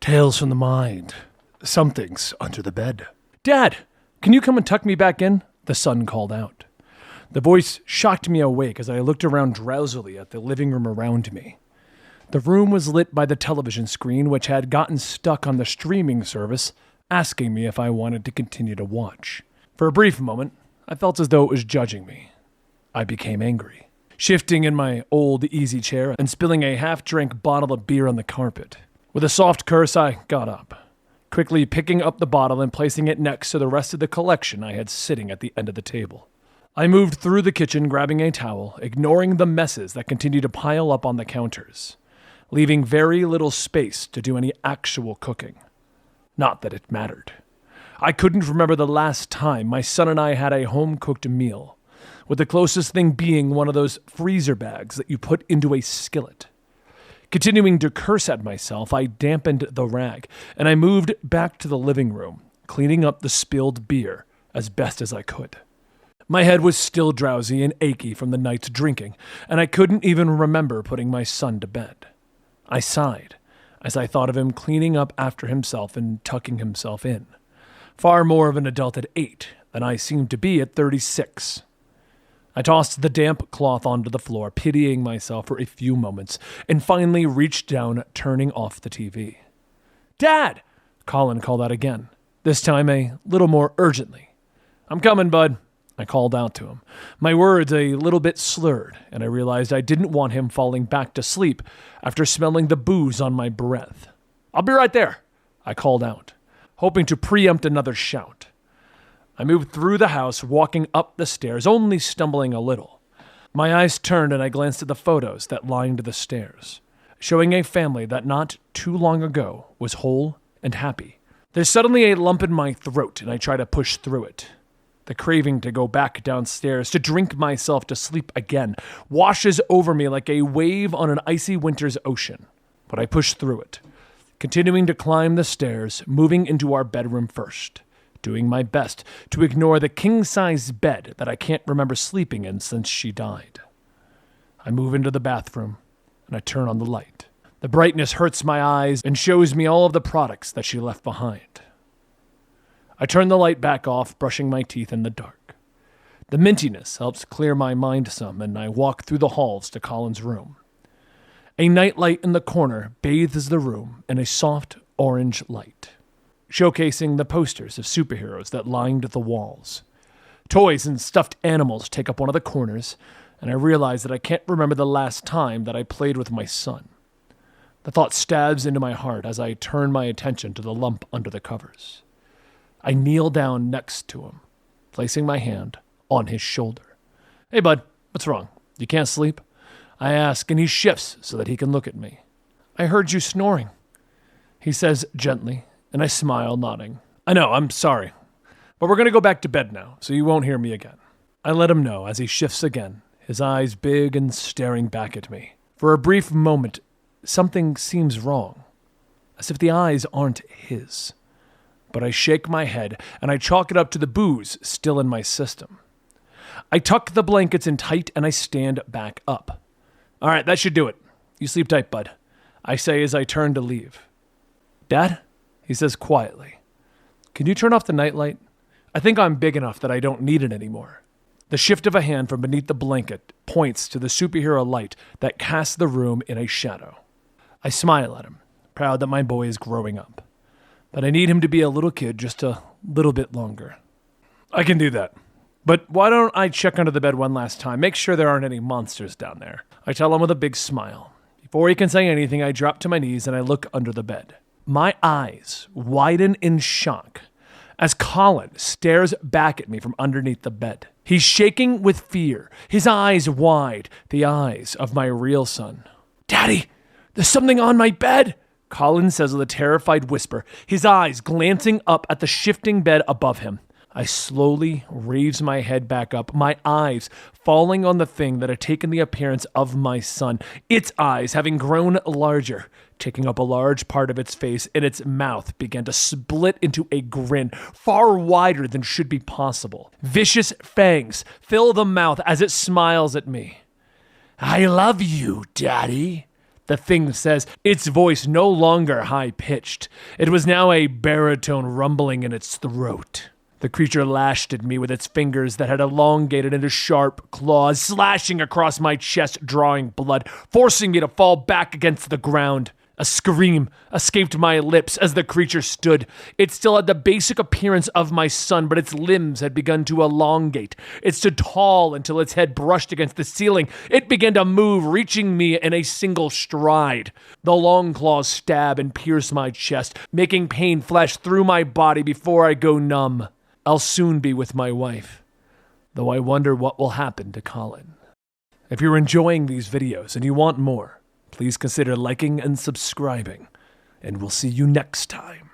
Tales from the mind. Something's under the bed. Dad, can you come and tuck me back in? The son called out. The voice shocked me awake as I looked around drowsily at the living room around me. The room was lit by the television screen, which had gotten stuck on the streaming service, asking me if I wanted to continue to watch. For a brief moment, I felt as though it was judging me. I became angry, shifting in my old easy chair and spilling a half-drank bottle of beer on the carpet. With a soft curse, I got up, quickly picking up the bottle and placing it next to the rest of the collection I had sitting at the end of the table. I moved through the kitchen, grabbing a towel, ignoring the messes that continued to pile up on the counters, leaving very little space to do any actual cooking. Not that it mattered. I couldn't remember the last time my son and I had a home-cooked meal, with the closest thing being one of those freezer bags that you put into a skillet. Continuing to curse at myself, I dampened the rag, and I moved back to the living room, cleaning up the spilled beer as best as I could. My head was still drowsy and achy from the night's drinking, and I couldn't even remember putting my son to bed. I sighed as I thought of him cleaning up after himself and tucking himself in. Far more of an adult at 8 than I seemed to be at 36. I tossed the damp cloth onto the floor, pitying myself for a few moments, and finally reached down, turning off the TV. "Dad!" Colin called out again, this time a little more urgently. "I'm coming, bud," I called out to him, my words a little bit slurred, and I realized I didn't want him falling back to sleep after smelling the booze on my breath. "I'll be right there," I called out, hoping to preempt another shout. I moved through the house, walking up the stairs, only stumbling a little. My eyes turned and I glanced at the photos that lined the stairs, showing a family that not too long ago was whole and happy. There's suddenly a lump in my throat and I try to push through it. The craving to go back downstairs, to drink myself to sleep again, washes over me like a wave on an icy winter's ocean. But I push through it, continuing to climb the stairs, moving into our bedroom first, doing my best to ignore the king-size bed that I can't remember sleeping in since she died. I move into the bathroom, and I turn on the light. The brightness hurts my eyes and shows me all of the products that she left behind. I turn the light back off, brushing my teeth in the dark. The mintiness helps clear my mind some, and I walk through the halls to Colin's room. A nightlight in the corner bathes the room in a soft orange light, showcasing the posters of superheroes that lined the walls. Toys and stuffed animals take up one of the corners, and I realize that I can't remember the last time that I played with my son. The thought stabs into my heart as I turn my attention to the lump under the covers. I kneel down next to him, placing my hand on his shoulder. "Hey, bud, what's wrong? You can't sleep?" I ask, and he shifts so that he can look at me. "I heard you snoring," he says gently, and I smile, nodding. "I know, I'm sorry. But we're going to go back to bed now, so you won't hear me again." I let him know as he shifts again, his eyes big and staring back at me. For a brief moment, something seems wrong, as if the eyes aren't his. But I shake my head, and I chalk it up to the booze still in my system. I tuck the blankets in tight, and I stand back up. "All right, that should do it. You sleep tight, bud," I say as I turn to leave. "Dad?" he says quietly. "Can you turn off the nightlight? I think I'm big enough that I don't need it anymore." The shift of a hand from beneath the blanket points to the superhero light that casts the room in a shadow. I smile at him, proud that my boy is growing up. But I need him to be a little kid just a little bit longer. "I can do that. But why don't I check under the bed one last time, make sure there aren't any monsters down there?" I tell him with a big smile. Before he can say anything, I drop to my knees and I look under the bed. My eyes widen in shock as Colin stares back at me from underneath the bed. He's shaking with fear, his eyes wide, the eyes of my real son. "Daddy, there's something on my bed," Colin says with a terrified whisper, his eyes glancing up at the shifting bed above him. I slowly raise my head back up, my eyes falling on the thing that had taken the appearance of my son, its eyes having grown larger, taking up a large part of its face, and its mouth began to split into a grin far wider than should be possible. Vicious fangs fill the mouth as it smiles at me. "I love you, Daddy," The thing says, its voice no longer high-pitched. It was now a baritone rumbling in its throat. The creature lashed at me with its fingers that had elongated into sharp claws, slashing across my chest, drawing blood, forcing me to fall back against the ground. A scream escaped my lips as the creature stood. It still had the basic appearance of my son, but its limbs had begun to elongate. It stood tall until its head brushed against the ceiling. It began to move, reaching me in a single stride. The long claws stab and pierce my chest, making pain flash through my body before I go numb. I'll soon be with my wife, though I wonder what will happen to Colin. If you're enjoying these videos and you want more, please consider liking and subscribing, and we'll see you next time.